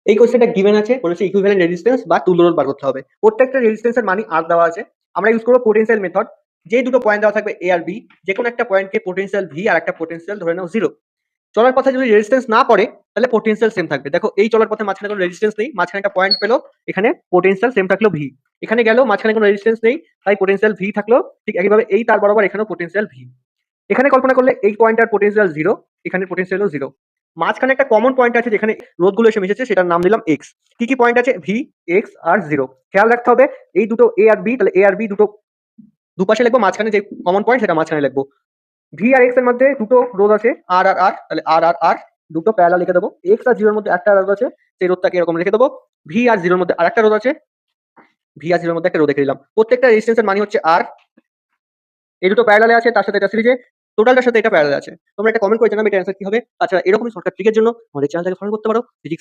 এই কোশ্চেনটা গিভেন আছে, বলেছে ইকুইভ্যালেন্ট রেজিস্ট্যান্স বা তুল্য রোধ বার করতে হবে। প্রত্যেকটা রেজিস্ট্যান্সের মানই আর দেওয়া আছে। আমরা ইউজ করবো পোটেনশিয়াল মেথড। যে দুটো পয়েন্ট দেওয়া থাকবে এ আর বি, যে কোনো একটা পয়েন্টকে পোটেনশিয়াল ভি আর একটা পোটেনশিয়াল ধরে নাও 0। চলার পথে যদি রেজিস্ট্যান্স না পড়ে তাহলে পোটেনশিয়াল সেম থাকবে। দেখো এই চলার পথে মাঝখানে কোনো রেজিস্ট্যান্স নেই, মাঝখানে একটা পয়েন্ট পেলো, এখানে পোটেনশিয়াল সেম থাকলো ভি। এখানে গেল, মাঝখানে কোনো রেজিস্ট্যান্স নেই, তাই পোটেনশিয়াল ভি থাকলো। ঠিক একইভাবে এই তার বরাবর এখানেও পোটেনশিয়াল ভি। এখানে কল্পনা করলে এই পয়েন্টটার পোটেনশিয়াল 0, এখানে পোটেনশিয়ালও 0। মাঝখানে একটা কমন পয়েন্ট আছে যেখানে রোধগুলো এসে মিশেছে, সেটার নাম দিলাম এক্স। কি কি পয়েন্ট আছে? ভি, এক্স আর 0। খেয়াল রাখতে হবে এই দুটো এ আর বি, তাহলে এ আর বি দুটো দুপাশে লিখবো, মাঝখানে যে কমন পয়েন্ট সেটা মাঝখানে লিখবো। ভি আর এক্স এর মধ্যে দুটো রোধ আছে আর আর আর, তাহলে আর আর আর দুটো প্যারালাল লিখে দেবো। এক্স আর 0 এর মধ্যে একটা রোধ আছে, সেই রোধটাকে এরকম লিখে দেবো। ভি আর 0 এর মধ্যে আরেকটা রোধ আছে, ভি আর 0 এর মধ্যে একটা রোধ লিখে দিলাম। প্রত্যেকটা রেজিস্ট্যান্সের মানে হচ্ছে আর। এই দুটো প্যারালালে আছে, তার সাথে এটা সিরিজে, টোটালটার সাথে এটা প্যারালাল আছে। তোমরা একটা কমেন্ট করে জানাবে এটা অ্যান্সার কি হবে। আচ্ছা, এরকমই শর্টকাট ট্রিকের জন্য আমাদের চ্যানেলটাকে ফলো করতে পারো। ফিজিক্স